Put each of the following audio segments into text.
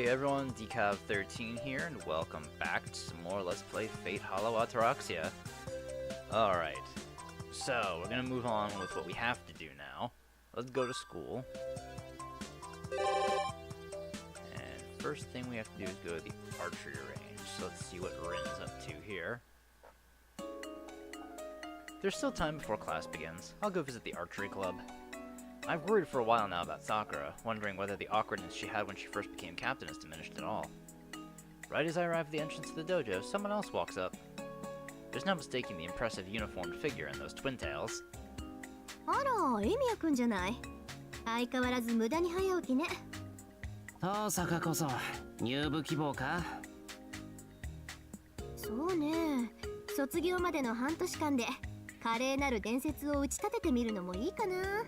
everyone, Decav13 here, and welcome back to some more Let's Play Fate Hollow Ataraxia. Alright, so we're gonna move on with what we have to do now. Let's go to school. And first thing we have to do is go to the archery range, so let's see what Rin's up to here. There's still time before class begins. I'll go visit the archery club. I've worried for a while now about Sakura, wondering whether the awkwardness she had when she first became captain has diminished at all. Right as I arrive at the entrance to the dojo, someone else walks up. There's no mistaking the impressive uniformed figure in those twin tails. あら、エミヤくんじゃない。相変わらず無駄に早起きね。Tohsakaこそ入部希望か？そうね。卒業までの半年間で華麗なる伝説を打ち立ててみるのもいいかな。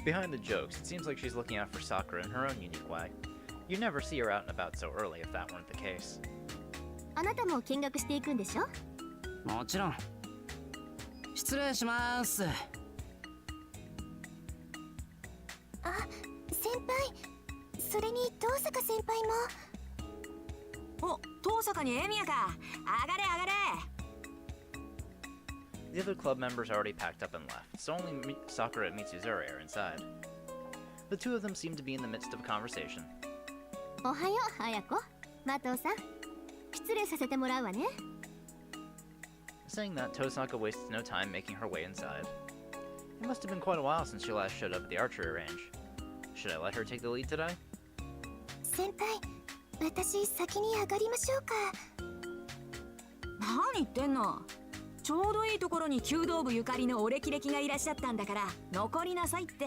Behind the jokes, it seems like she's looking out for Sakura in her own unique way. You'd never see her out and about so early if that weren't the case. あなたも見学していくんでしょ？もちろん。失礼します。あ、先輩。それにTohsaka先輩も。お、Tohsakaにエミヤか。上がれ上がれ。The other club members already packed up and left, so only Sakura and Mitsuzure are inside. The two of them seem to be in the midst of a conversation. おはよう、綾子。麻藤さん。失礼させてもらうわね。Saying that, Tohsaka wastes no time making her way inside. It must have been quite a while since she last showed up at the archery range. Should I let her take the lead today? 先輩、私先に上がりましょうか。何言ってんの。ちょうどいいところに弓道部ゆかりのお歴々がいらっしゃったんだから残りなさいって。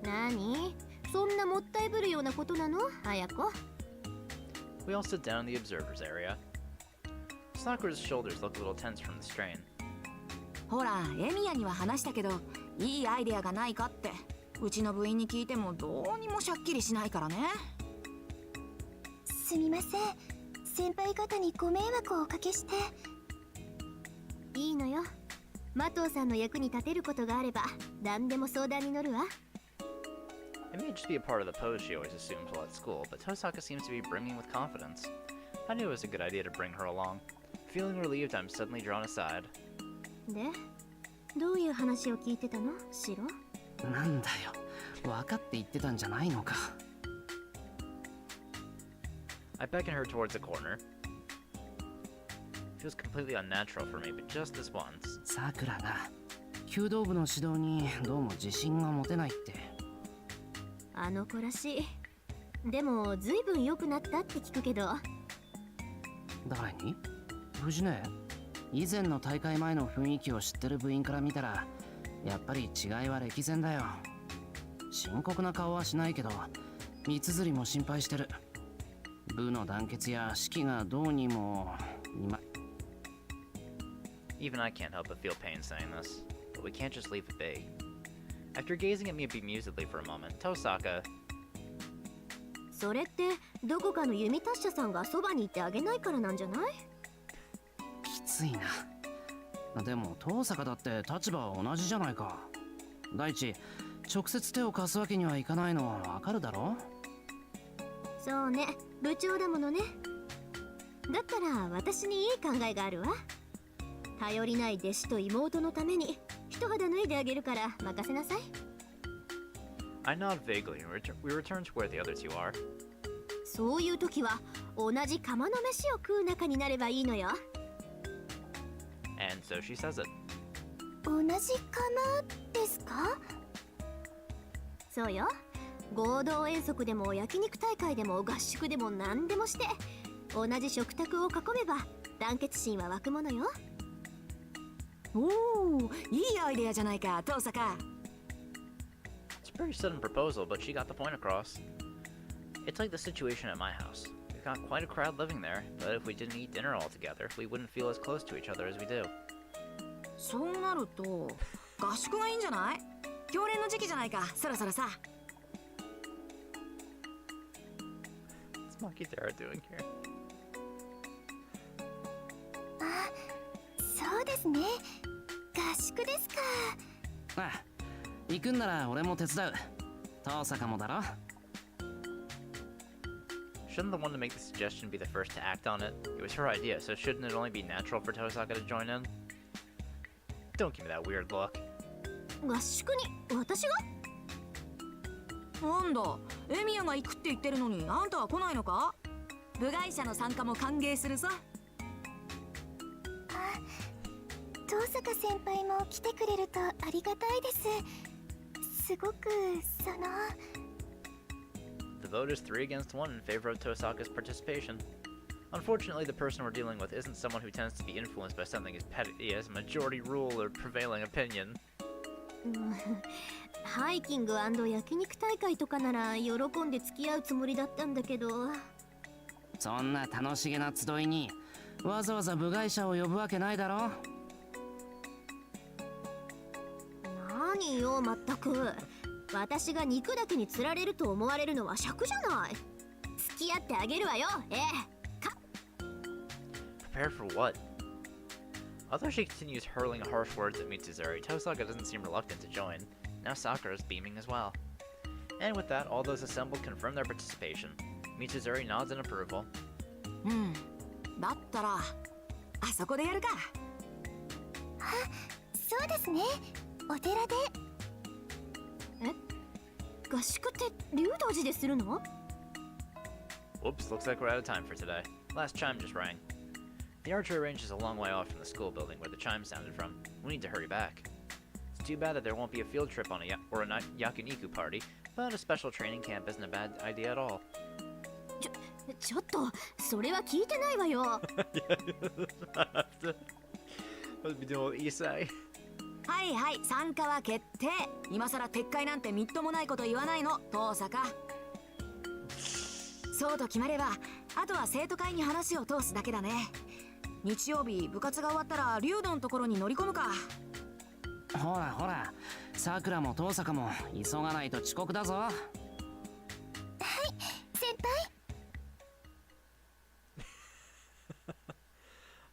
何？そんなもったいぶるようなことなの、綾子？ We all sit down in the observers area. Sakura's shoulders look a little tense from the strain. ほら、エミヤには話したけど、いいアイデアがないかって。うちの部員に聞いてもどうにもしゃっきりしないからね。すみません。先輩方にご迷惑をおかけして。いいのよ。麻藤さんの役に立てることがあれば何でも相談に乗るわ。It may just be a part of the pose she always assumes while at school, but Tohsaka seems to be brimming with confidence. I knew it was a good idea to bring her along. Feeling relieved, I'm suddenly drawn aside. で、どういう話を聞いてたの、シロ？なんだよ、分かって言ってたんじゃないのか。I beckon her towards a corner. Feels completely unnatural for me, but just this once. さくらが弓道部の指導にどうも自信が持てないって。あの子らしい。でもずいぶん良くなったって聞くけど。誰に？藤ね。以前の大会前の雰囲気を知ってる部員から見たら、やっぱり違いは歴然だよ。深刻な顔はしないけど、三つりも心配してる。部の団結や士気がどうにも今。Even I can't help but feel pain saying this, but we can't just leave it be. After gazing at me bemusedly for a moment, Tohsaka... それってどこかの弓達者さんがそばにいてあげないからなんじゃない？きついな。でもTohsakaだって立場は同じじゃないか。第一、直接手を貸すわけにはいかないのはわかるだろ？そうね、部長だものね。だったら私にいい考えがあるわ。頼りない弟子と妹のために一肌脱いであげるから任せなさい。I nod vaguely and we return to where the other two are. そういう時は同じ釜の飯を食う仲になればいいのよ。And so she says it. 同じ釜ですか？そうよ。合同遠足でも焼肉大会でも合宿でも何でもして同じ食卓を囲めば団結心は湧くものよ。おお、いいアイデアじゃないか、Tohsaka。It's a pretty sudden proposal, but she got the point across. It's like the situation at my house. We've got quite a crowd living there, but if we didn't eat dinner all together, we wouldn't feel as close to each other as we do. そうなると、合宿がいいんじゃない？教練の時期じゃないか、そろそろさ。What's Monkey Dara doing here? あ、そうですね。合宿ですか。ああ、行くんなら俺も手伝う。Tohsakaもだろ？ shouldn't the one to make the suggestion be the first to act on it? It was her idea, so shouldn't it only be natural for Tohsaka to join in? Don't give me that weird look. 合宿に私が？なんだ、エミヤが行くって言ってるのにあんたは来ないのか？部外者の参加も歓迎するさ。遠坂先輩も来てくれるとありがたいです。すごくその。The vote is 3 against 1 in favor of Tohsaka's participation. Unfortunately, the person we're dealing with isn't someone who tends to be influenced by something as petty as majority rule or prevailing opinion. ハイキング&焼肉大会とかなら喜んで付き合うつもりだったんだけど。そんな楽しげな集いにわざわざ部外者を呼ぶわけないだろ。何よまったく。私が肉だけに釣られると思われるのは尺じゃない。付き合ってあげるわよ。Prepared for what? Although she continues hurling harsh words at Mitsuzuri, Tohsaka doesn't seem reluctant to join. Now Sakura is beaming as well. And with that, all those assembled confirm their participation. Mitsuzuri nods in approval. だったらあそこでやるか。そうですね。お寺で。合宿って龍道寺でするの？ Whoops, looks like we're out of time for today. Last chime just rang. The archery range is a long way off from the school building where the chime sounded from. We need to hurry back. It's too bad that there won't be a field trip on a yakiniku party, but a special training camp isn't a bad idea at all. ちょっとそれは聞いてないわよ。What be doing with Isai? はいはい、参加は決定。今さら撤回なんてみっともないこと言わないの、遠坂。そうと決まれば、あとは生徒会に話を通すだけだね。日曜日部活が終わったら竜のところに乗り込むか。ほらほら、さくらも遠坂も急がないと遅刻だぞ。はい、先輩。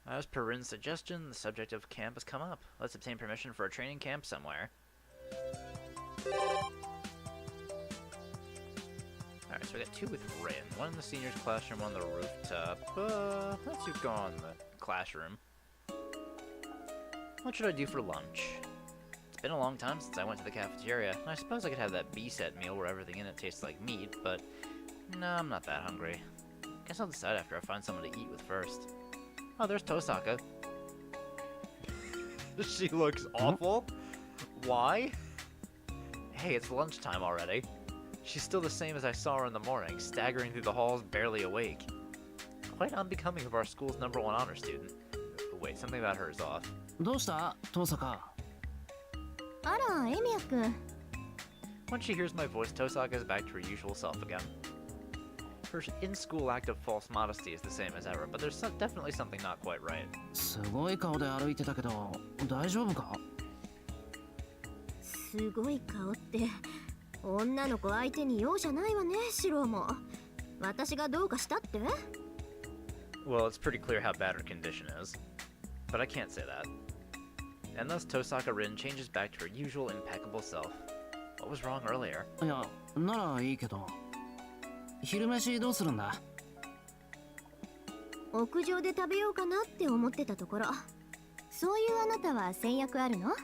As per Rin's suggestion, the subject of camp has come up. Let's obtain permission for a training camp somewhere. Alright, so we got 2 with Rin. 1 in the seniors classroom, 1 on the rooftop. Let's just go on the classroom. What should I do for lunch? It's been a long time since I went to the cafeteria. I suppose I could have that B-set meal where everything in it tastes like meat, but no, I'm not that hungry. Guess I'll decide after I find someone to eat with first. Oh, there's Tohsaka. She looks awful. Why? Hey, it's lunchtime already. She's still the same as I saw her in the morning, staggering through the halls, barely awake. Quite unbecoming of our school's #1 honor student. Wait, something about her is off. どうした、遠坂？あら、エミヤ君。Once she hears my voice, Tohsaka is back to her usual self again. Her in-school act of false modesty is the same as ever, but there's definitely something not quite right. すごい顔で歩いてたけど、大丈夫か？すごい顔って、女の子相手に容赦ないわね、シロウも。私がどうかしたって？ Well, it's pretty clear how bad her condition is. But I can't say that. And thus Tohsaka Rin changes back to her usual impeccable self. What was wrong earlier? いや、ならいいけど。昼飯どうするんだ？屋上で食べようかなって思ってたところ。そういうあなたは戦略あるの？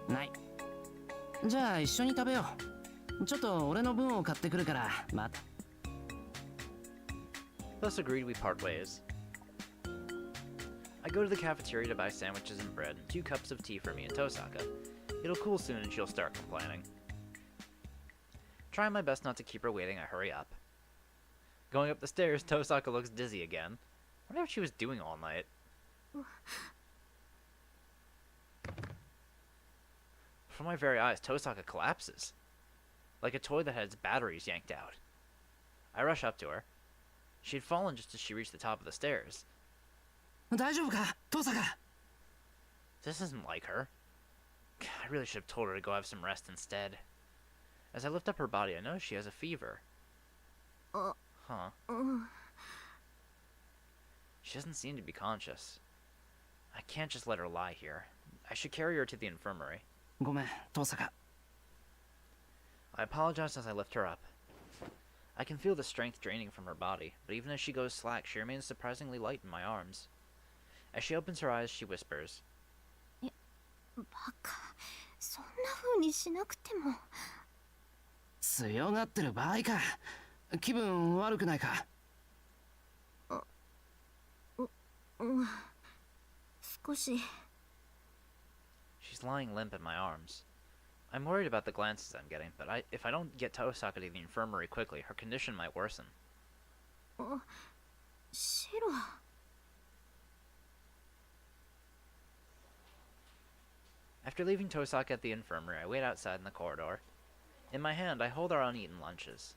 ない。じゃあ一緒に食べよう。ちょっと俺の分を買ってくるから待って。Thus agreed, we part ways. I go to the cafeteria to buy sandwiches and bread and 2 cups of tea for me and Tohsaka. It'll cool soon and she'll start complaining. Trying my best not to keep her waiting, I hurry up. Going up the stairs, Tohsaka looks dizzy again. I wonder what she was doing all night. Before my very eyes, Tohsaka collapses. Like a toy that had its batteries yanked out. I rush up to her. She had fallen just as she reached the top of the stairs. 大丈夫か、遠坂？ This isn't like her. I really should have told her to go have some rest instead. As I lift up her body, I notice she has a fever. Huh. She doesn't seem to be conscious. I can't just let her lie here. I should carry her to the infirmary. ごめん、遠坂。I apologize as I lift her up. I can feel the strength draining from her body, but even as she goes slack, she remains surprisingly light in my arms. As she opens her eyes, she whispers, バカ、そんな風にしなくても。強がってる場合か。気分悪くないか。少し。She's lying limp in my arms. I'm worried about the glances I'm getting, but if I don't get Tohsaka to the infirmary quickly, her condition might worsen. シロ。After leaving Tohsaka at the infirmary, I wait outside in the corridor. In my hand, I hold our uneaten lunches.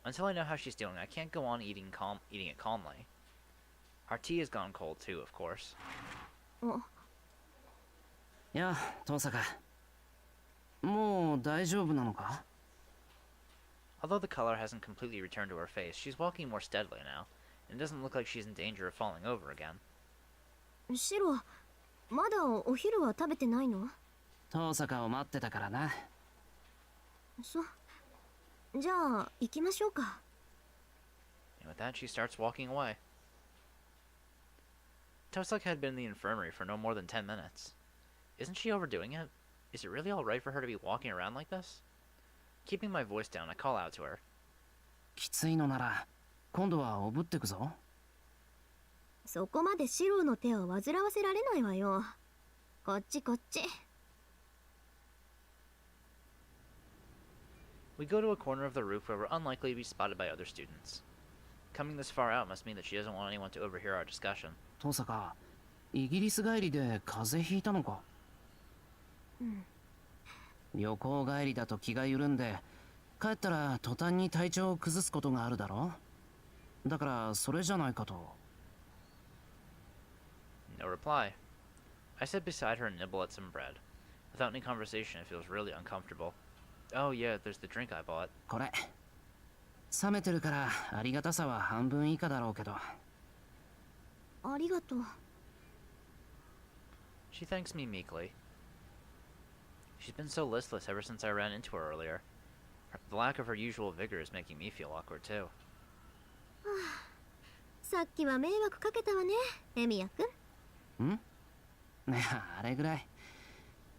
Until I know how she's doing, I can't go on eating it calmly. Our tea has gone cold too, of course. やあ、遠坂。もう大丈夫なのか？ Although the color hasn't completely returned to her face, she's walking more steadily now, and it doesn't look like she's in danger of falling over again. シロ、まだお昼は食べてないの？遠坂を待ってたからな。じゃあ行きましょうか。And with that, she starts walking away. Tohsaka had been in the infirmary for no more than 10 minutes. Isn't she overdoing it? Is it really alright for her to be walking around like this? Keeping my voice down, I call out to her. きついのなら、今度はおぶってくぞ。そこまでシロの手を煩わせられないわよ。こっちこっち。We go to a corner of the roof where we're unlikely to be spotted by other students. Coming this far out must mean that she doesn't want anyone to overhear our discussion. 遠坂、イギリス帰りで風邪ひいたのか？旅行帰りだと気が緩んで、帰ったら途端に体調を崩すことがあるだろ？だからそれじゃないかと。No reply. I sit beside her and nibble at some bread. Without any conversation, it feels really uncomfortable. Oh yeah, there's the drink I bought. これ。冷めてるからありがたさは半分以下だろうけど。ありがとう。She thanks me meekly. She's been so listless ever since I ran into her earlier. The lack of her usual vigor is making me feel awkward too. さっきは迷惑かけたわね、エミヤくん。ん？ねえ、あれぐらい。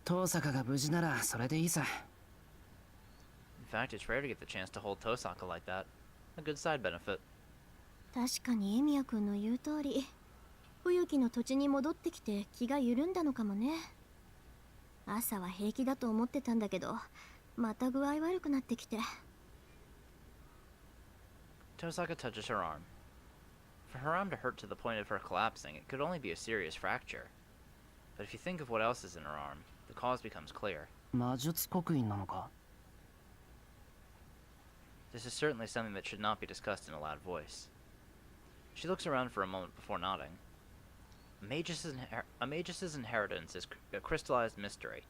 遠坂が無事ならそれでいいさ。In fact, it's rare to get the chance to hold Tohsaka like that. A good side benefit. 確かにエミヤくんの言う通り、冬木の土地に戻ってきて気が緩んだのかもね。朝は平気だと思ってたんだけど、また具合悪くなってきて。Tohsaka touches her arm. For her arm to hurt to the point of her collapsing, it could only be a serious fracture. But if you think of what else is in her arm, the cause becomes clear. 魔術刻印なのか？ This is certainly something that should not be discussed in a loud voice. She looks around for a moment before nodding. A magus' inheritance is a crystallized mystery.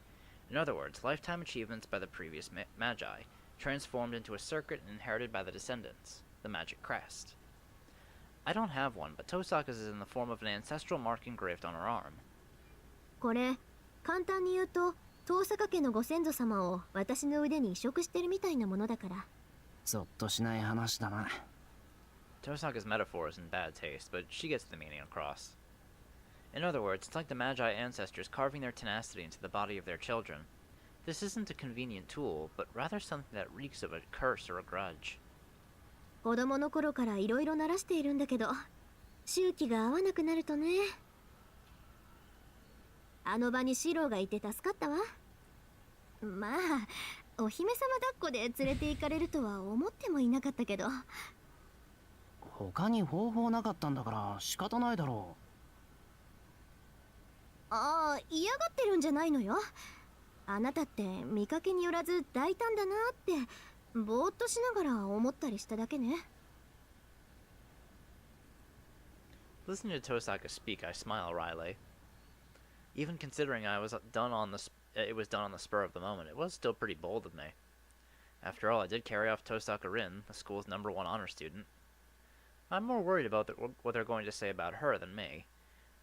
In other words, lifetime achievements by the previous magi, transformed into a circuit and inherited by the descendants, the magic crest. I don't have one, but Tohsaka's is in the form of an ancestral mark engraved on her arm. これ、簡単に言うと、遠坂家のご先祖様を私の腕に移植してるみたいなものだから。ゾッとしない話だな。Tohsaka's metaphor is in bad taste, but she gets the meaning across. In other words, it's like the Magi ancestors carving their tenacity into the body of their children. This isn't a convenient tool, but rather something that reeks of a curse or a grudge. 子供の頃からいろいろ鳴らしているんだけど、周期が合わなくなるとね。あの場にシローがいて助かったわ。まあ、お姫様抱っこで連れて行かれるとは思ってもいなかったけど。他に方法なかったんだから仕方ないだろう。ああ、嫌がってるんじゃないのよ。あなたって見かけによらず大胆だなってぼーっとしながら思ったりしただけね。Listening to Tohsaka speak, I smile wryly. Even considering it was done on the spur of the moment, it was still pretty bold of me. After all, I did carry off Tohsaka Rin, the school's #1 honor student. I'm more worried about what they're going to say about her than me.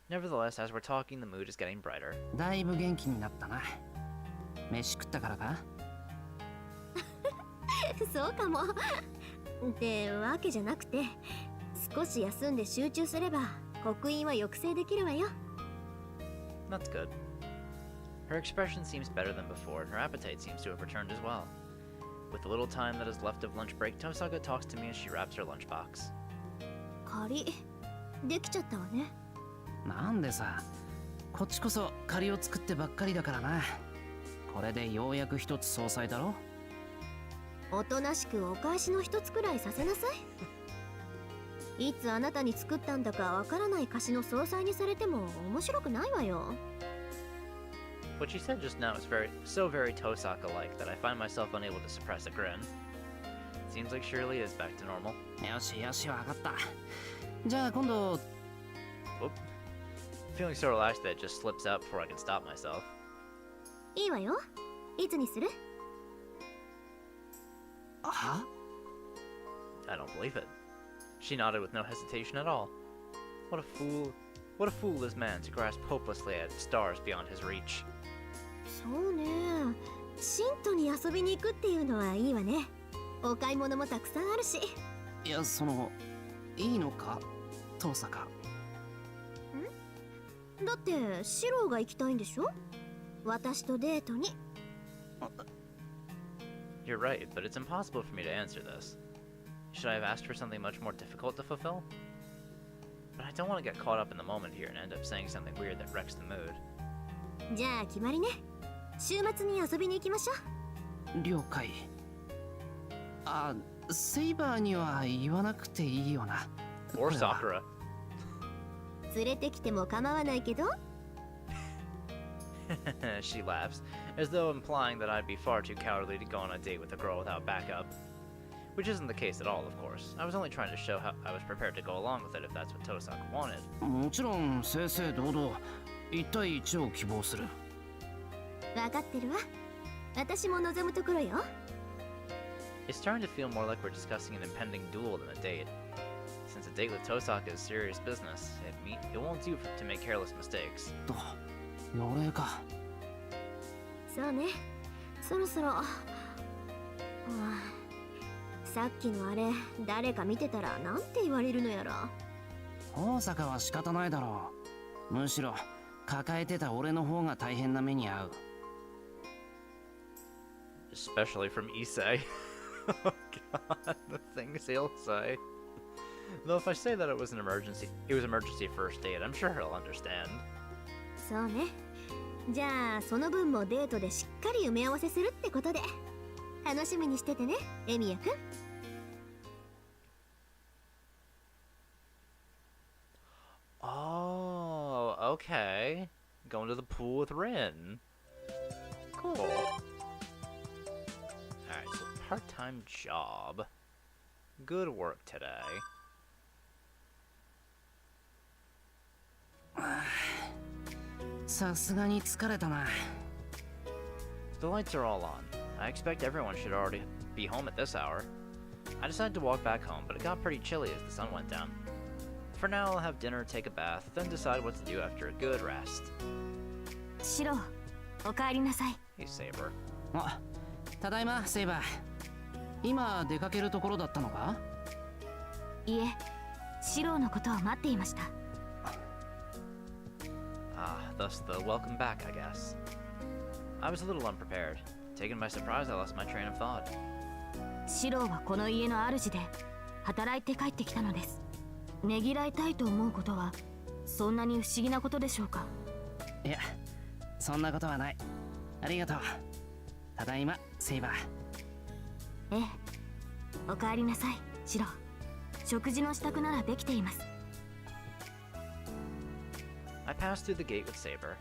Nevertheless, as we're talking, the mood is getting brighter. だいぶ元気になったな。飯食ったからか？そうかも。ってわけじゃなくて、少し休んで集中すれば刻印は抑制できるわよ。That's good. Her expression seems better than before, and her appetite seems to have returned as well. With the little time that is left of lunch break, Tohsaka talks to me as she wraps her lunchbox. 仮できちゃったわね。なんでさ、こっちこそ借りを作ってばっかりだからな。これでようやく一つ総裁だろ。おとなしくお返しの一つくらいさせなさい。いつあなたに作ったんだかわからない菓子の総裁にされても面白くないわよ。What she said just now is very Tohsaka-like that I find myself unable to suppress a grin. Seems like Shirley is back to normal. よしよし、わかった。じゃあ今度。Oop. Feeling so relaxed that it just slips out before I can stop myself. いいわよ。いつにする？は？ I don't believe it. She nodded with no hesitation at all. What a fool is man to grasp hopelessly at stars beyond his reach. そうね。シントに遊びに行くっていうのはいいわね。お買い物もたくさんあるし。いや、いいのか、遠坂。だってシローが行きたいんでしょ？私とデートに。You're right, but it's impossible for me to answer this. Should I have asked for something much more difficult to fulfill? But I don't want to get caught up in the moment here and end up saying something weird that wrecks the mood. じゃあ決まりね。週末に遊びに行きましょう。了解。あ、セイバーには言わなくていいよな。Or Sakura. 連れてきても構わないけど。She laughs, as though implying that I'd be far too cowardly to go on a date with a girl without backup. Which isn't the case at all, of course. I was only trying to show how I was prepared to go along with it if that's what Tohsaka wanted. もちろん正々堂々1対1を希望する。分かってるわ。私も望むところよ。It's starting to feel more like we're discussing an impending duel than a date. Since a date with Tohsaka is serious business, it won't do to make careless mistakes. 奴隷か。そうね。そろそろ。さっきのあれ、誰か見てたらなんて言われるのやら。大阪は仕方ないだろう。むしろ抱えてた俺の方が大変な目に遭う。Especially from Issei. Oh god, the things he'll say. Though if I say that it was emergency first date, I'm sure he'll understand. そうね。じゃあその分もデートでしっかり埋め合わせするってことで。楽しみにしててね、エミヤくん。Oh, okay. Going to the pool with Rin. Cool. Alright, so part-time job. Good work today.さすがに疲れたな。The lights are all on. I expect everyone should already be home at this hour. I decided to walk back home, but it got pretty chilly as the sun went down. For now, I'll have dinner, take a bath, then decide what to do after a good rest. シロ、おかえりなさい。Hey, Saber. あ、ただいま、セイバー。今出かけるところだったのか？いえ、シロのことを待っていました。Ah, thus the welcome back, I guess. I was a little unprepared. Taken by surprise, I lost my train of thought. シロはこの家の主で働いて帰ってきたのです。ねぎらいたいと思うことはそんなに不思議なことでしょうか？いや、そんなことはない。ありがとう。ただいま、セイバー。ええ、おかえりなさい、シロ。食事の支度ならできています。I passed through the gate with Saber.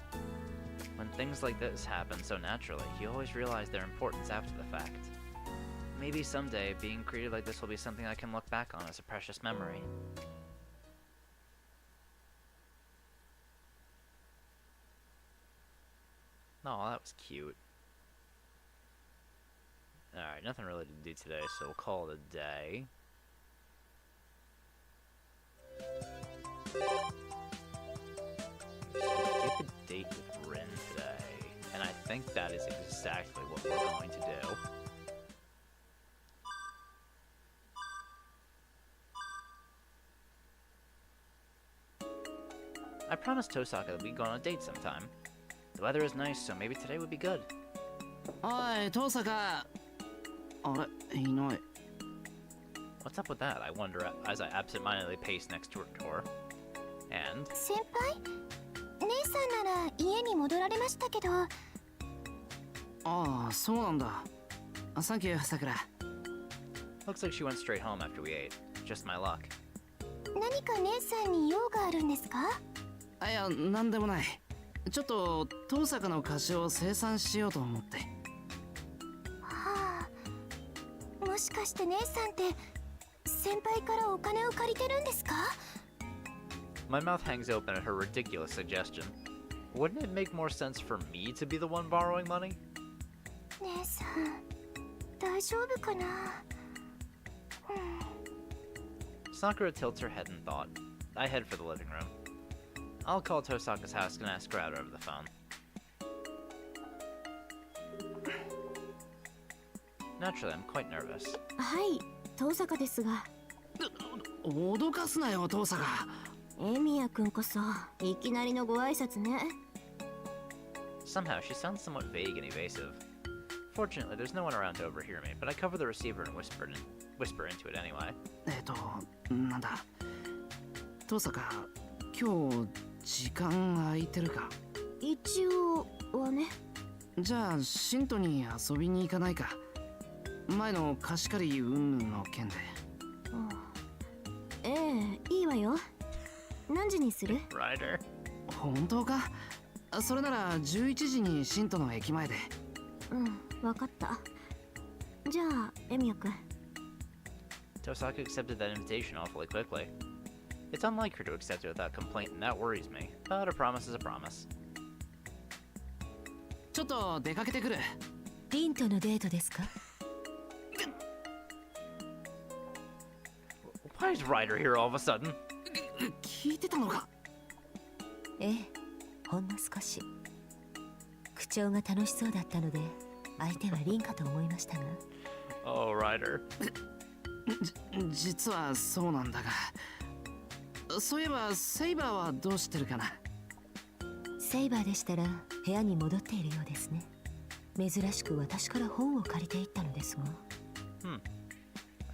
When things like this happen so naturally, you always realize their importance after the fact. Maybe someday, being greeted like this will be something I can look back on as a precious memory. Oh, that was cute. Alright, nothing really to do today, so we'll call it a day. Get a date with Rin today, and I think that is exactly what we're going to do. I promised Tohsaka that we'd go on a date sometime. The weather is nice, so maybe today would be good. おい、遠坂。あれ、いない。What's up with that? I wonder as I absentmindedly pace next to her door. And 先輩、姉さんなら家に戻られましたけど。ああ、そうなんだ。サンキュー、さくら。looks like she went straight home after we ate. Just my luck. 何か姉さんに用があるんですか？いや、なんでもない。ちょっと遠坂の貸しを清算しようと思って。はあ、もしかして姉さんって先輩からお金を借りてるんですか？ My mouth hangs open at her ridiculous suggestion. Wouldn't it make more sense for me to be the one borrowing money? 姉さん、大丈夫かな？Sakura tilts her head in thought. I head for the living room. I'll call Tohsaka's house and ask her out over the phone. Naturally, I'm quite nervous. はい、遠坂ですが。脅かすなよ、遠坂。エミヤくんこそいきなりのご挨拶ね。Somehow, she sounds somewhat vague and evasive. Fortunately, there's no one around to overhear me, but I cover the receiver and whisper into it anyway. なんだ。遠坂、今日時間空いてるか？一応はね。じゃあ、シントに遊びに行かないか？前の貸し借り云々の件で。ええ、いいわよ。何時にする？ Ryder. 本当か？それなら11時にシントの駅前で。うん、わかった。じゃあ、エミヤくん。Tohsaka accepted that invitation awfully quickly. It's unlike her to accept it without complaint, and that worries me. But a promise is a promise. ちょっと出かけてくる。リンとのデートですか？ Why is Ryder here all of a sudden? 聞いてたのか？ええ、ほんの少し。口調が楽しそうだったので、相手はリンかと思いましたが。Oh, Ryder. 実はそうなんだが。そういえば、セイバーはどうしてるかな？セイバーでしたら部屋に戻っているようですね。珍しく私から本を借りていったのですが。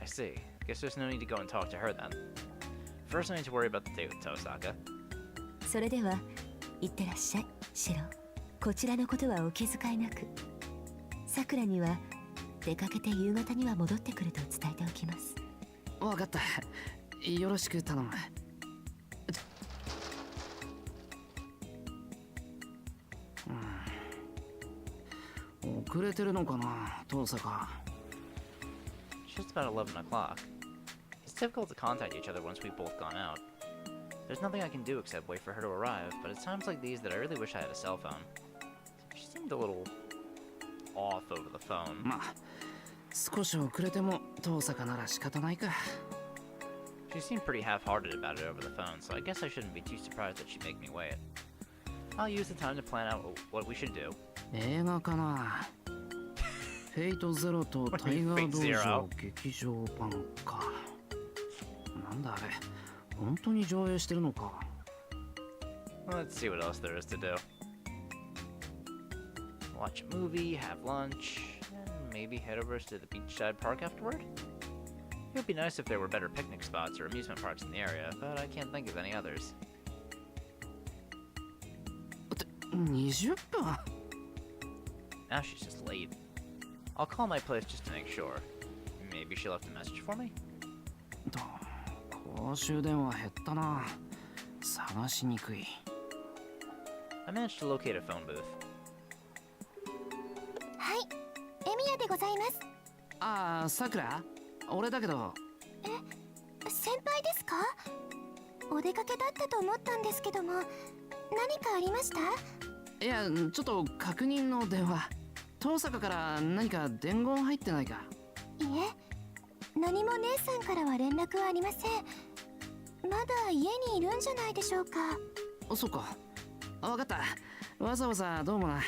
I see. Guess there's no need to go and talk to her then. First, I need to worry about the date with Tohsaka. それでは、いってらっしゃい、シロ。こちらのことはお気遣いなく。さくらには出かけて夕方には戻ってくると伝えておきます。わかった。よろしく頼む。遅れてるのかな、遠坂。It's just about 11 o'clock. It's difficult to contact each other once we've both gone out. There's nothing I can do except wait for her to arrive, but it's times like these that I really wish I had a cell phone. She seemed a little off over the phone. まあ、少し遅れても遠坂なら仕方ないか。She seemed pretty half-hearted about it over the phone, so I guess I shouldn't be too surprised that she'd make me wait. I'll use the time to plan out what we should do. 映画かな。フェイトゼロとタイガー道場劇場版か。なんだあれ、本当に上映してるのか。Let's see what else there is to do. Watch a movie, have lunch, and maybe head over to the beachside park afterward? It would be nice if there were better picnic spots or amusement parks in the area, but I can't think of any others. 20分 Now she's just late. I'll call my place just to make sure. Maybe she left a message for me? 公衆電話減ったな。探しにくい。I managed to locate a phone booth. はい、エミヤでございます。ああ、さくら？俺だけど。先輩ですか？お出かけだったと思ったんですけども、何かありました？いや、ちょっと確認の電話。遠坂から何か伝言入ってないか？いえ、何も姉さんからは連絡はありません。まだ家にいるんじゃないでしょうか。そっか。わかった。わざわざどうもな。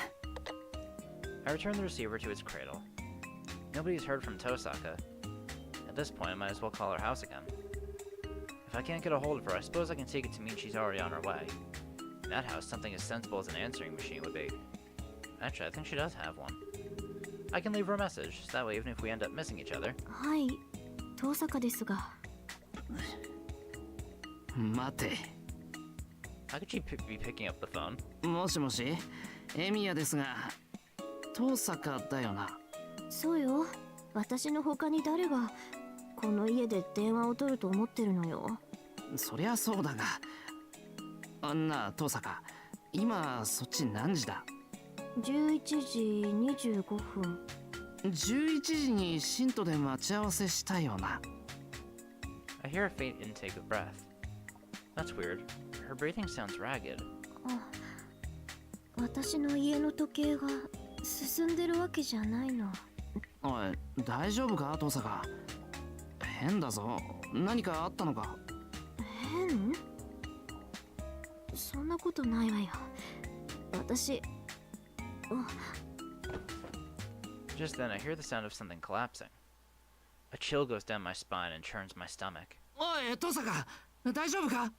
I returned the receiver to its cradle. Nobody's heard from Tohsaka. At this point, I might as well call her house again. If I can't get a hold of her, I suppose I can take it to mean she's already on her way. In that house, something as sensible as an answering machine would be. Actually, I think she does have one. I can leave her a message, so that way even if we end up missing each other. はい、遠坂ですが。待て。 How could she be picking up the phone? もしもし、エミヤですが、トサカだよな。そうよ。私の他に誰がこの家で電話を取ると思ってるのよ。そりゃそうだが。あんなトサカ、今そっち何時だ11時25分。11時にシントで待ち合わせしたよな。I hear a faint intake of breath. That's weird. Her breathing sounds ragged. あ、私の家の時計が進んでるわけじゃないの。おい、大丈夫かトサカ。変だぞ。何かあったのか。変？そんなことないわよ。私、Just then, I hear the sound of something collapsing. A chill goes down my spine and churns my stomach. おい、トサカ、大丈夫か。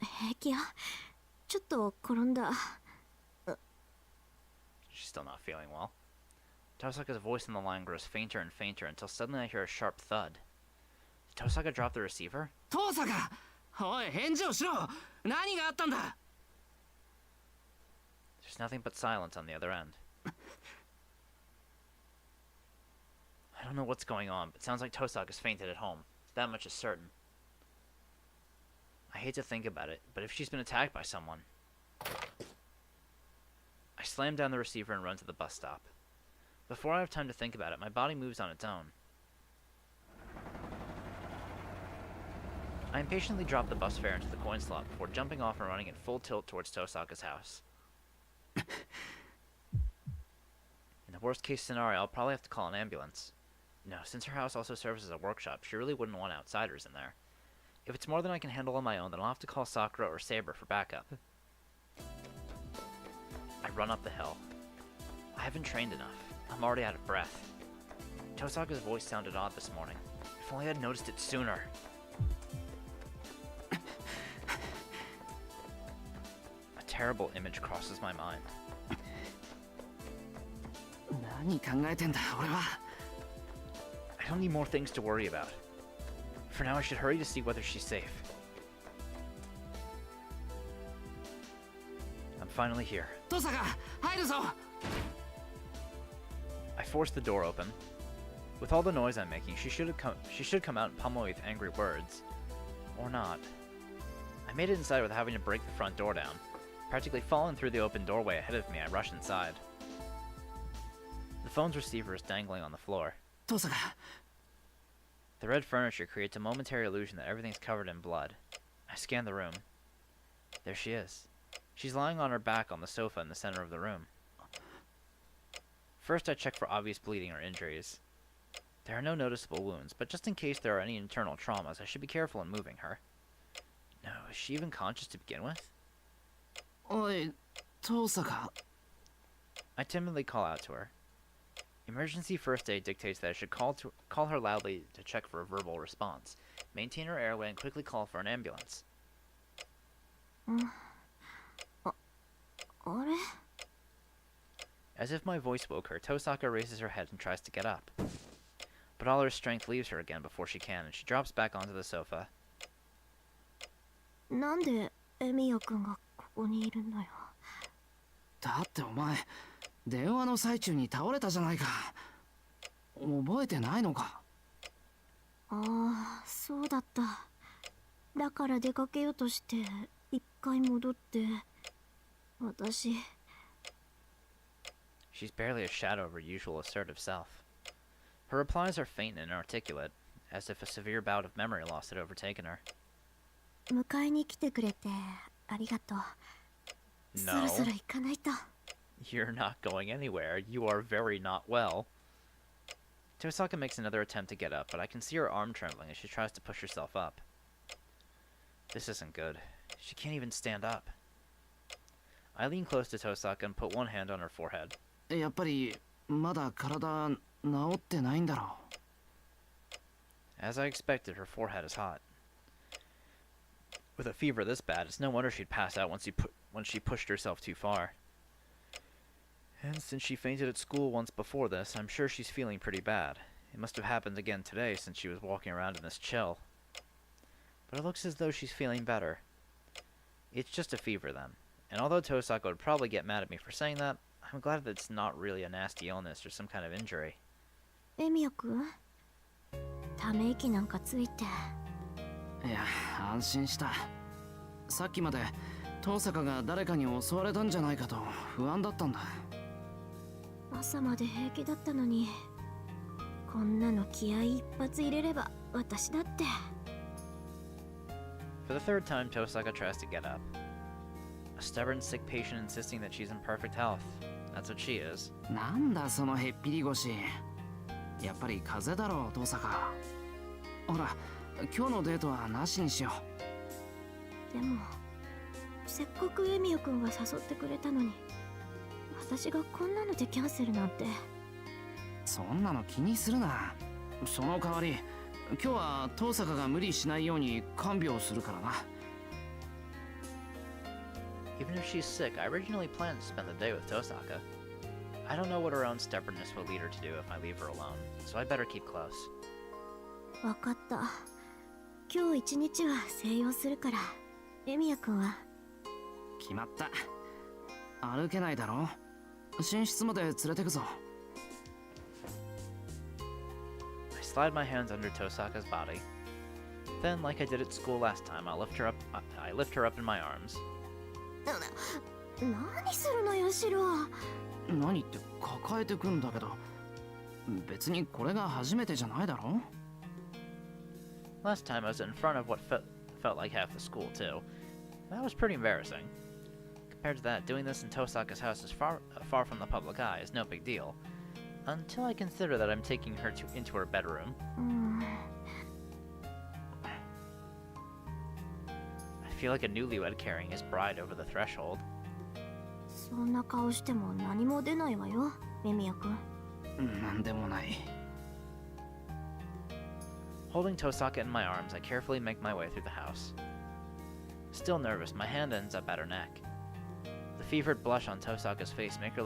平気や。ちょっと転んだ。She's still not feeling well. Tohsaka's voice in the line grows fainter and fainter until suddenly I hear a sharp thud. Did Tohsaka drop the receiver? トサカ、おい、返事をしろ。何があったんだ。There's nothing but silence on the other end. I don't know what's going on, but it sounds like Tohsaka's fainted at home. That much is certain. I hate to think about it, but if she's been attacked by someone... I slam down the receiver and run to the bus stop. Before I have time to think about it, my body moves on its own. I impatiently drop the bus fare into the coin slot before jumping off and running at full tilt towards Tohsaka's house. In the worst case scenario, I'll probably have to call an ambulance. No, since her house also serves as a workshop, she really wouldn't want outsiders in there. If it's more than I can handle on my own, then I'll have to call Sakura or Saber for backup. I run up the hill. I haven't trained enough. I'm already out of breath. Tohsaka's voice sounded odd this morning. If only I'd noticed it sooner. A terrible image crosses my mind. 何考えてんだ、俺は。I don't need more things to worry about. For now, I should hurry to see whether she's safe. I'm finally here. トサカ、入るぞ。I force the door open. With all the noise I'm making, she should come out and pummel me with angry words. Or not. I made it inside without having to break the front door down. Practically falling through the open doorway ahead of me, I rush inside. The phone's receiver is dangling on the floor. トサカ。 The red furniture creates a momentary illusion that everything's covered in blood. I scan the room. There she is. She's lying on her back on the sofa in the center of the room. First, I check for obvious bleeding or injuries. There are no noticeable wounds, but just in case there are any internal traumas, I should be careful in moving her. No, is she even conscious to begin with? おい、トサカ。 I timidly call out to her. Emergency first aid dictates that I should call her loudly to check for a verbal response, maintain her airway, and quickly call for an ambulance. あれ？ As if my voice woke her, Tohsaka raises her head and tries to get up. But all her strength leaves her again before she can, and she drops back onto the sofa. なんでエミヤ君がここにいるんだよ。だってお前、電話の最中に倒れたじゃないか。覚えてないのか。ああ、そうだった。だから出かけようとして一回戻って。私。She's barely a shadow of her usual assertive self. Her replies are faint and inarticulate, as if a severe bout of memory loss had overtaken her. 迎えに来てくれてありがとう。そろそろ行かないと。You're not going anywhere. You are very not well. Tohsaka makes another attempt to get up, but I can see her arm trembling as she tries to push herself up. This isn't good. She can't even stand up. I lean close to Tohsaka and put one hand on her forehead. やっぱりまだ体治ってないんだろう。 As I expected, her forehead is hot. With a fever this bad, it's no wonder she'd pass out once she pushed herself too far. And since she fainted at school once before this, I'm sure she's feeling pretty bad. It must have happened again today since she was walking around in this chill. But it looks as though she's feeling better. It's just a fever then. And although Tohsaka would probably get mad at me for saying that, I'm glad that it's not really a nasty illness or some kind of injury. エミヤ君ため息なんかついて。いや、安心した。さっきまで遠坂が誰かに襲われたんじゃないかと不安だったんだ。朝まで平気だったのに、こんなの気合い一発入れれば私だって。For the third time, Tohsaka tries to get up. A stubborn sick patient insisting that she's in perfect health. That's what she is. なんだそのへっぴり腰。やっぱり風邪だろう、遠坂。ほら、今日のデートはなしにしよでもせっかくエミヤ君が誘ってくれたのに、私がこんなのでキャンセルなんて。そんなの気にするな。その代わり今日は遠坂が無理しないように看病するからな。Even if she's sick, I originally planned to spend the day with Tohsaka. I don't know what her own stubbornness will lead her to do if I leave her alone, so I better keep close. わかった。今日一日は静養するから、エミヤ君は。決まった。歩けないだろ。寝室まで連れてくぞ。I slide my hands under Tohsaka's body. Then, like I did at school last time, I lift her up in my arms. 何するのよ、シロ。何って抱えてくんだけど、別にこれが初めてじゃないだろ。Last time I was in front of what felt like half the school, too. That was pretty embarrassing. Compared to that, doing this in Tohsaka's house is far from the public eye is no big deal. Until I consider that I'm taking her into her bedroom. I feel like a newlywed carrying his bride over the threshold. そんな顔しても何も出ないわよ、エミヤ君。なんでもない。Holding Tohsaka in my arms, I carefully make my way through the house. Still nervous, my hand ends up at her neck. The fevered blush on Tohsaka's face makes her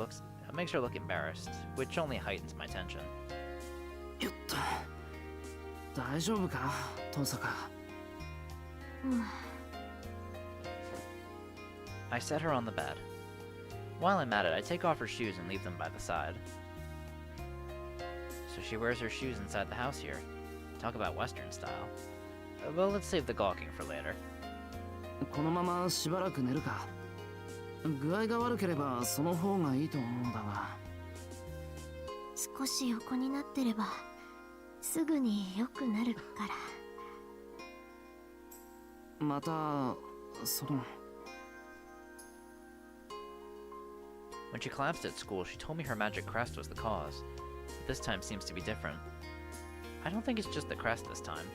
look embarrassed, which only heightens my tension. よっと。大丈夫か、遠坂。I set her on the bed. While I'm at it, I take off her shoes and leave them by the side. So she wears her shoes inside the house here. Talk about Western style. Well, let's save the gawking for later. このまましばらく寝るか。具合が悪ければその方がいいと思うんだが。少し横になってればすぐに良くなるから。またその。When she collapsed at school, she told me her magic crest was the cause. But this time seems to be different. I don't think it's just the crest this time.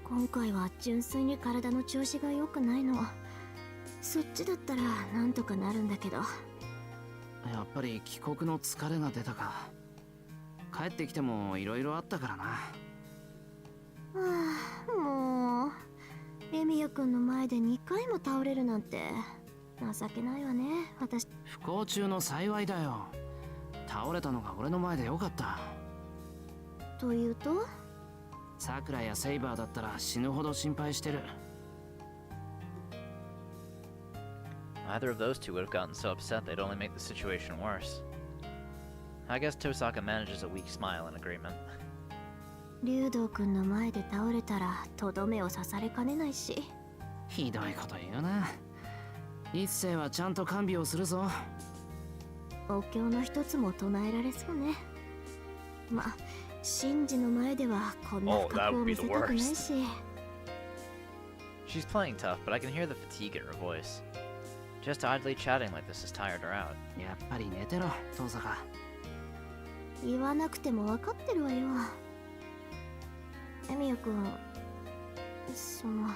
今回は純粋に体の調子が良くないの。そっちだったらなんとかなるんだけど。やっぱり帰国の疲れが出たか。帰ってきてもいろいろあったからな。もうエミヤ君の前で2回も倒れるなんて情けないわね、私。不幸中の幸いだよ。倒れたのが俺の前でよかった。というと？さくらやセイバーだったら死ぬほど心配してる。Either of those two would have gotten so upset they'd only make the situation worse. I guess Tohsaka manages a weak smile in agreement. 竜道君の前で倒れたらとどめを刺されかねないし。ひどいこと言うな。一星はちゃんと看病するぞ。お経の一つも唱えられそうね。まあ神事の前ではこんな不覚を見せたくないし。She's playing tough, but I can hear the fatigue in her voice. Just idly chatting like this has tired her out. やっぱり寝てろ、遠坂。言わなくても分かってるわよ。エミヤ君、その。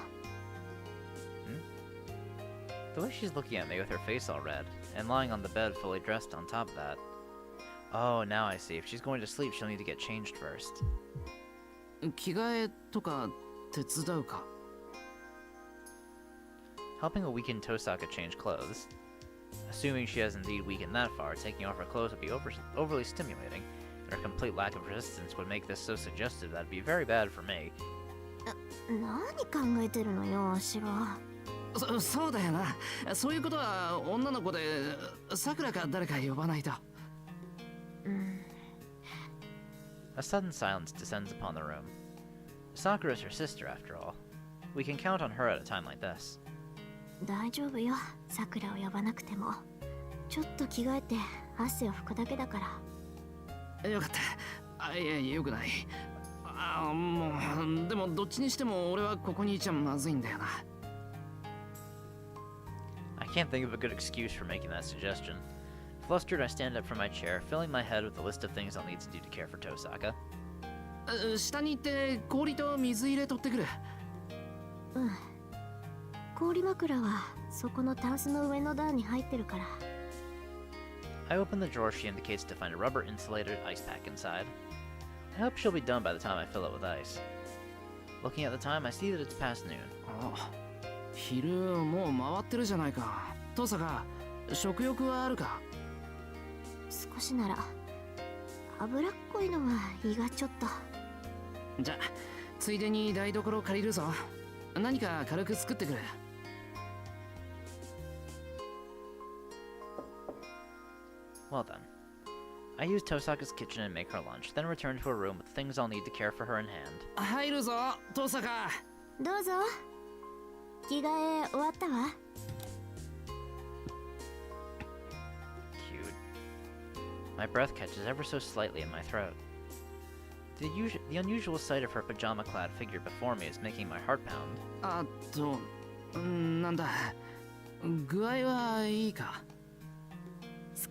The way she's looking at me with her face all red, and lying on the bed fully dressed on top of that. Oh, now I see. If she's going to sleep, she'll need to get changed first. 着替えとか手伝うか。Helping a weakened Tohsaka change clothes. Assuming she has indeed weakened that far, taking off her clothes would be overly stimulating, and her complete lack of resistance would make this so suggestive that it'd be very bad for me. 何考えてるのよ、シロ。そうだよな。そういうことは女の子でさくらか誰か呼ばないと。A sudden silence descends upon the room. Sakura is her sister, after all. We can count on her at a time like this. 大丈夫よ、さくらを呼ばなくても。ちょっと着替えて汗を拭くだけだから。よかった。いや、よくない。もう、でもどっちにしても俺はここにいちゃまずいんだよな。I can't think of a good excuse for making that suggestion. Flustered, I stand up from my chair, filling my head with a list of things I'll need to do to care for Tohsaka. 下に行って氷と水入れ取ってくる。氷枕はそこのタンスの上の段に入ってるから。I open the drawer she indicates to find a rubber-insulated ice pack inside. I hope she'll be done by the time I fill it with ice. Looking at the time, I see that it's past noon. 昼もう回ってるじゃないか。トサカ、食欲はあるか？少しなら。脂っこいのは胃がちょっと。じゃ、ついでに台所借りるぞ。何か軽く作ってくる。Well then. I use Tohsaka's kitchen and make her lunch, then return to her room with things I'll need to care for her in hand. 入るぞ、トサカ。どうぞ。着替え終わったわ。Cute. My breath catches ever so slightly in my throat. The unusual sight of her pajama-clad figure before me is making my heart pound. なんだ。具合はいいか？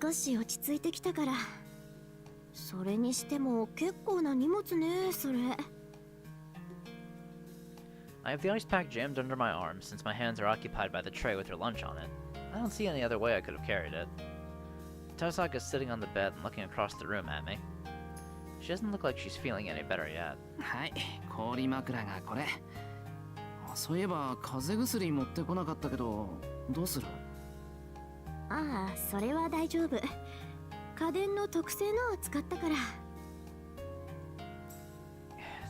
少し落ち着いてきたから。それにしても結構な荷物ね、それ。I have the ice pack jammed under my arm since my hands are occupied by the tray with her lunch on it. I don't see any other way I could have carried it. Tohsaka is sitting on the bed and looking across the room at me. She doesn't look like she's feeling any better yet. はい、氷枕がこれ。そういえば風邪薬持ってこなかったけど、どうする？ああ、それは大丈夫。家電の特製のを使ったから。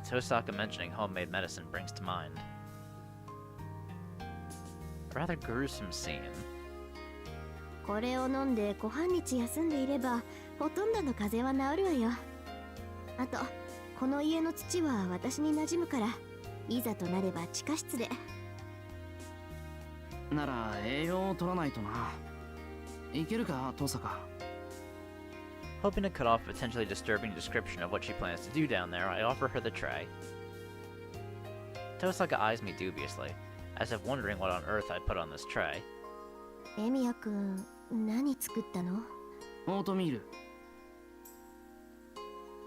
Tohsaka mentioning homemade medicine brings to mind a rather gruesome scene. これを飲んで小半日休んでいればほとんどの風邪は治るわよ。あとこの家の土は私に馴染むから、いざとなれば地下室で。なら栄養を取らないとな。いけるか、トサカ。Hoping to cut off a potentially disturbing description of what she plans to do down there, I offer her the tray. Tohsaka eyes me dubiously, as if wondering what on earth I'd put on this tray. エミヤくん、何作ったの？オートミール。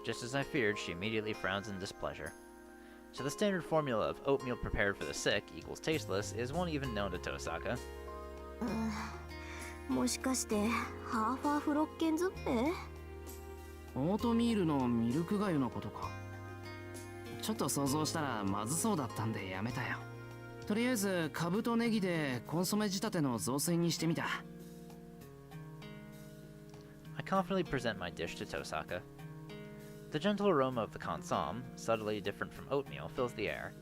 Just as I feared, she immediately frowns in displeasure. So the standard formula of oatmeal prepared for the sick equals tasteless is one even known to Tohsaka. もしかしてハーファーフロッケンズッペ？オートミールのミルク粥のことか。ちょっと想像したらまずそうだったんでやめたよ。とりあえずカブとネギでコンソメ仕立ての雑炊にしてみた。I confidently present my dish to Tohsaka. The gentle aroma of the consomme, subtly different from oatmeal, fills the air.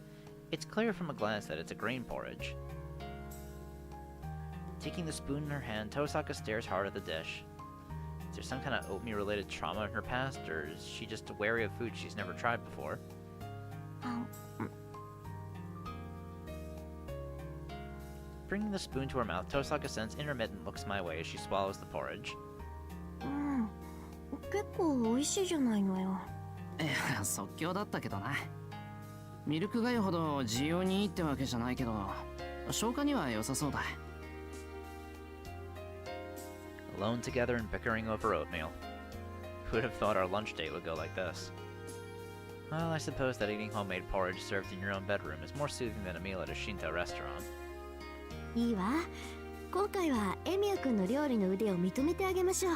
It's clear from a glance that it's a grain porridge. Taking the spoon in her hand, Tohsaka stares hard at the dish. Is there some kind of oatmeal-related trauma in her past, or is she just wary of food she's never tried before? Bringing the spoon to her mouth, Tohsaka sends intermittent looks my way as she swallows the porridge. 結構美味しいじゃないのよ。いや、即興だったけどな。ミルク粥ほど需要にいいってわけじゃないけど、消化には良さそうだ。Alone together and bickering over oatmeal. Who would have thought our lunch date would go like this? Well, I suppose that eating homemade porridge served in your own bedroom is more soothing than a meal at a Shinto restaurant. いいわ。今回はエミヤくんの料理の腕を認めてあげましょう。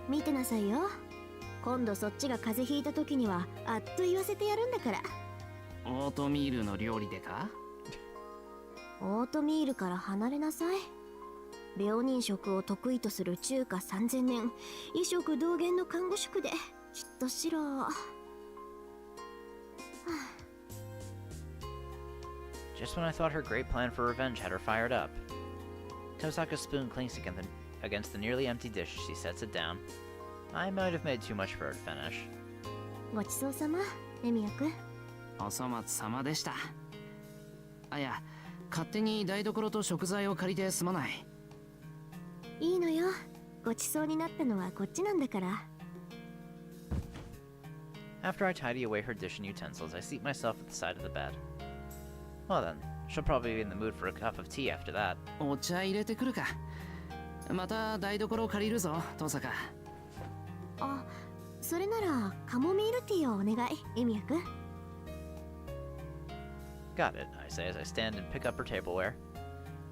見てなさいよ。今度そっちが風邪ひいた時にはあっと言わせてやるんだから。オートミールの料理でか？オートミールから離れなさい。病人食を得意とする中華3000年、医食同源の看護職で、きっとシロー。Just when I thought her great plan for revenge had her fired up. Tohsaka's spoon clinks against the nearly empty dish as she sets it down. I might have made too much for her to finish. ごちそうさま、エミヤくん。お粗末様でした。あ、いや、勝手に台所と食材を借りてすまない。いいのよ。ごちそうになったのはこっちなんだから。After I tidy away her dish and utensils, I seat myself at the side of the bed. Well then, she'll probably be in the mood for a cup of tea after that. お茶入れてくるか。また台所借りるぞ、トサカ。あ、それならカモミールティーをお願い、エミヤくん。Got it, I say as I stand and pick up her tableware.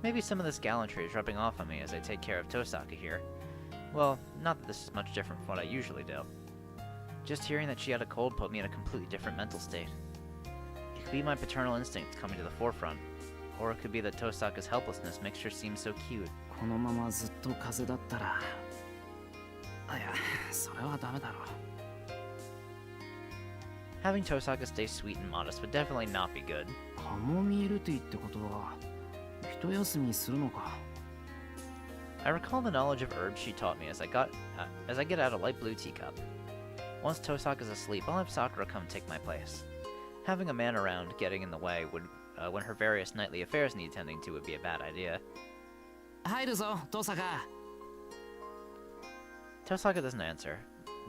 Maybe some of this gallantry is rubbing off on me as I take care of Tohsaka here. Well, not that this is much different from what I usually do. Just hearing that she had a cold put me in a completely different mental state. It could be my paternal instincts coming to the forefront, or it could be that Tohsaka's helplessness makes her seem so cute. このままずっと風邪だったら、あ、いや、それはダメだろう。Having Tohsaka stay sweet and modest would definitely not be good. カモミールティーってことは一休みするのか。I recall the knowledge of herbs she taught me as I get out a light blue teacup. Once Tohsaka's asleep, I'll have Sakura come take my place. Having a man around getting in the way would, when her various nightly affairs need tending to, would be a bad idea. 入るぞ、トサカ。Tohsaka doesn't answer.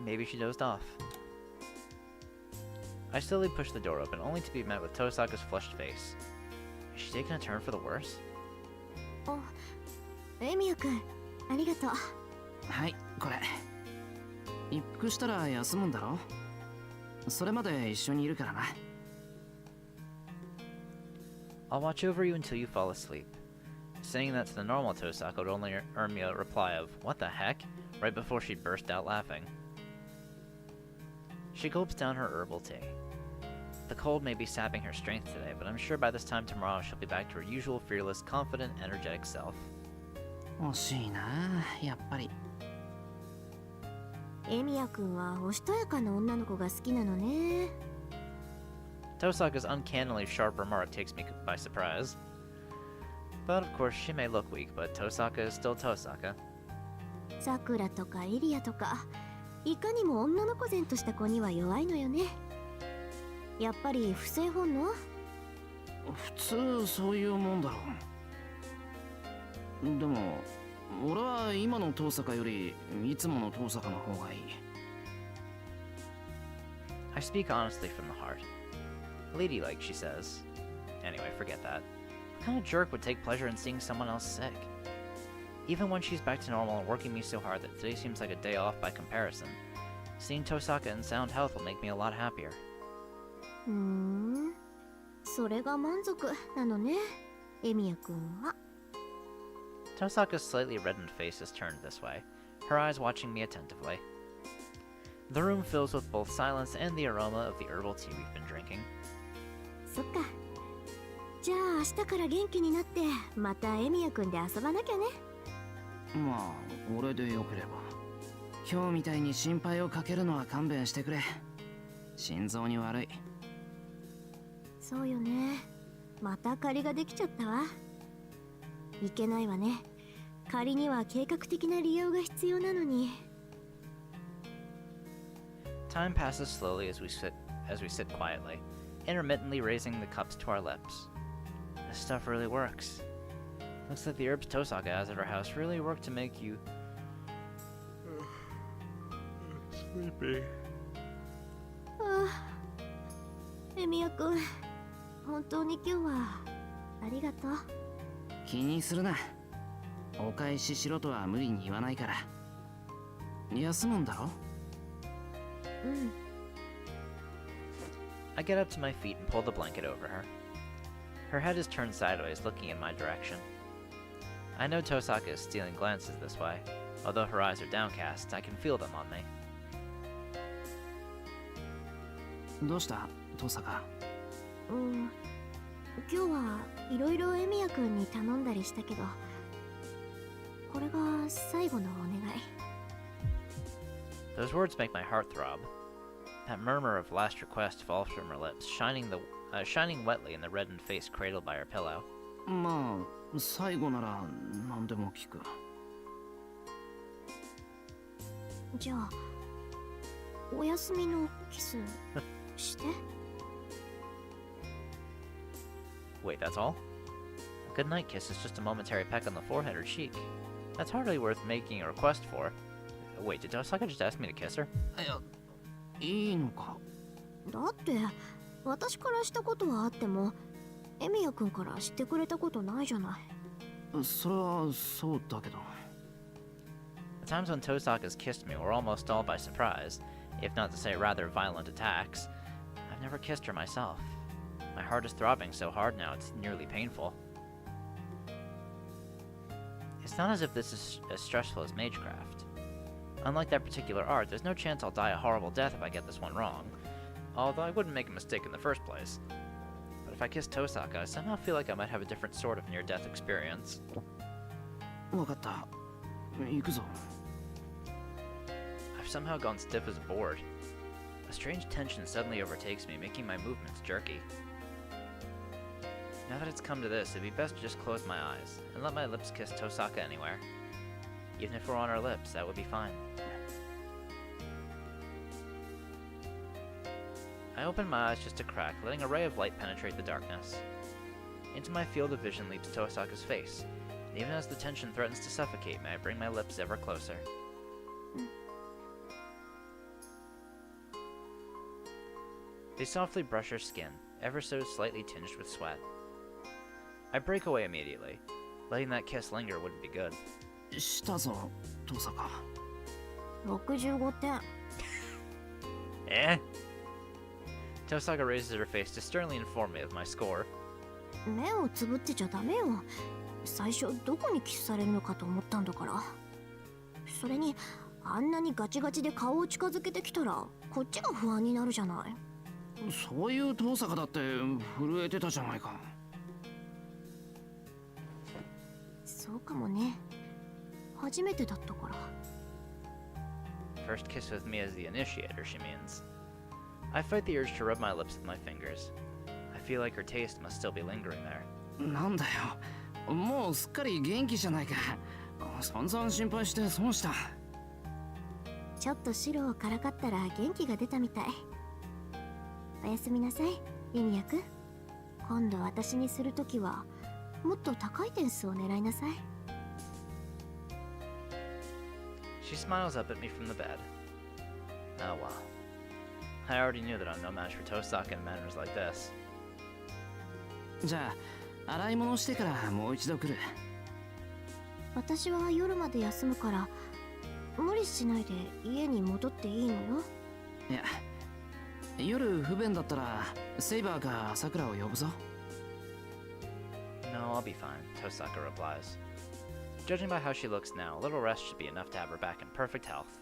Maybe she dozed off. I slowly push the door open, only to be met with Tohsaka's flushed face. Is she taking a turn for the worse? あ、エミヤくん、ありがとう。はい、これ。一服したら休むんだろ？それまで一緒にいるからな。I'll watch over you until you fall asleep. Saying that to the normal Tohsaka would only earn me a reply of, "What the heck?" right before she'd burst out laughing. She gulps down her herbal tea. The cold may be sapping her strength today, but I'm sure by this time tomorrow she'll be back to her usual fearless, confident, energetic self. 惜しいな、やっぱり。エミヤくんはおしとやかな女の子が好きなのね。Tohsaka's uncannily sharp remark takes me by surprise. But of course, she may look weak, but Tohsaka is still Tohsaka. さくらとかイリアとか、いかにも女の子然とした子には弱いのよね。やっぱり不正本能？普通そういうもんだろう。でも俺は今のトーサカよりいつものトーサカの方がいい。I speak honestly from the heart. Ladylike, she says. Anyway, forget that. What kind of jerk would take pleasure in seeing someone else sick? Even when she's back to normal and working me so hard that today seems like a day off by comparison, seeing Tohsaka in sound health will make me a lot happier. それが満足なのね、エミヤくんは。Tohsaka's slightly reddened face is turned this way, her eyes watching me attentively. The room fills with both silence and the aroma of the herbal tea we've been drinking. そっか。じゃあ明日から元気になってまたエミヤくんで遊ばなきゃね。まあ俺でよければ。今日みたいに心配をかけるのは勘弁してくれ。心臓に悪い。そうよね。また借りができちゃったわ。いけないわね。借りには計画的な利用が必要なのに。Time passes slowly as we sit quietly, intermittently raising the cups to our lips. This stuff really works. Looks like the herbs Tohsaka has at her house really work to make you sleepy. エミヤくん、本当に今日はありがとう。気にするな。お返ししろとは無理に言わないから。休むんだろ？I get up to my feet and pull the blanket over her. Her head is turned sideways, looking in my direction. I know Tohsaka is stealing glances this way. Although her eyes are downcast, I can feel them on me. どうした、トーサカ？今日はいろいろエミヤくんに頼んだりしたけど、これが最後のお願い。 Those words make my heart throb. That murmur of last request falls from her lips, shining wetly in the reddened face cradled by her pillow. まあ最後なら何でも聞く。じゃあお休みのキスして。 Wait, that's all? A goodnight kiss is just a momentary peck on the forehead or cheek. That's hardly worth making a request for. Wait, did Tohsaka just ask me to kiss her? いや、いいのか。だって私からしたことはあってもエミヤくんからしてくれたことないじゃない。それはそうだけど。The times when Tohsaka's kissed me were almost all by surprise, if not to say rather violent attacks. I've never kissed her myself. My heart is throbbing so hard now it's nearly painful. It's not as if this is as stressful as magecraft. Unlike that particular art, there's no chance I'll die a horrible death if I get this one wrong. Although I wouldn't make a mistake in the first place. But if I kiss Tohsaka, I somehow feel like I might have a different sort of near-death experience. わかった。行くぞ。I've somehow gone stiff as a board. A strange tension suddenly overtakes me, making my movements jerky. Now that it's come to this, it'd be best to just close my eyes, and let my lips kiss Tohsaka anywhere. Even if we're on our lips, that would be fine. I open my eyes just a crack, letting a ray of light penetrate the darkness. Into my field of vision leaps Tohsaka's face, and even as the tension threatens to suffocate me, I bring my lips ever closer. They softly brush her skin, ever so slightly tinged with sweat. I break away immediately. Letting that kiss linger wouldn't be good. したぞ、トサカ。65点。 Eh? Tohsaka raises her face to sternly inform me of my score. 目をつぶってちゃダメよ。最初どこにキスされるのかと思ったんだから。それにあんなにガチガチで顔を近づけてきたらこっちが不安になるじゃない。そういうトサカだって震えてたじゃないか。そうかもね。初めてだったから。 First kiss with me as the initiator, she means. I fight the urge to rub my lips with my fingers. I feel like her taste must still be lingering there. なんだよ。もうすっかり元気じゃないか。散々心配して損した。ちょっと白をからかったら元気が出たみたい。おやすみなさい、エミヤくん。今度私にするときはもっと高い点数を狙いなさい。 She smiles up at me from the bed. Oh well. I already knew that I'm no match for Tohsaka in manners like this. じゃあ洗い物してからもう一度来る。私は夜まで休むから無理しないで家に戻っていいのよ。いや、夜不便だったらセイバーかサクラを呼ぶぞ。 No, I'll be fine, Tohsaka replies. Judging by how she looks now, a little rest should be enough to have her back in perfect health.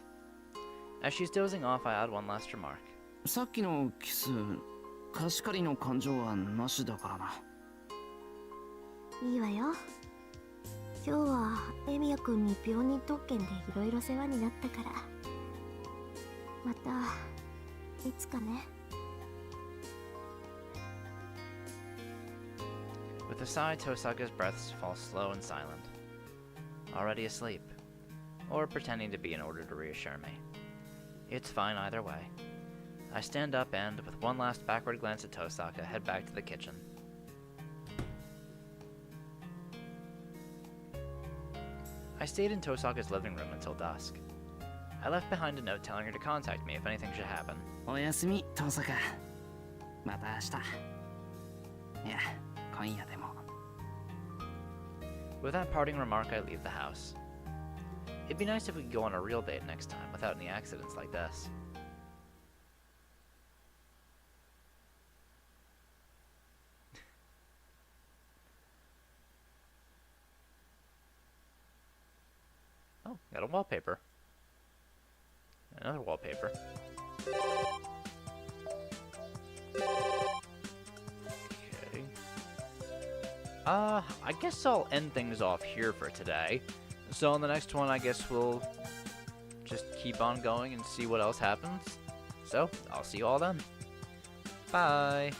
As she's dozing off, I add one last remark. さっきのキス、貸し借りの感情はなしだからな。いいわよ。今日はエミヤくんに病人特権でいろいろ世話になったから。またいつかね。 With a sigh, Tohsaka's breaths fall slow and silent. Already asleep, or pretending to be in order to reassure me. It's fine either way. I stand up and, with one last backward glance at Tohsaka, head back to the kitchen. I stayed in Tohsaka's living room until dusk. I left behind a note telling her to contact me if anything should happen. おやすみ、トサカ。また明日。いや、今夜でも。 With that parting remark, I leave the house. It'd be nice if we could go on a real date next time without any accidents like this. Oh, got a wallpaper. Another wallpaper. Okay. I guess I'll end things off here for today. So in the next one, I guess we'll just keep on going and see what else happens. So, I'll see you all then. Bye!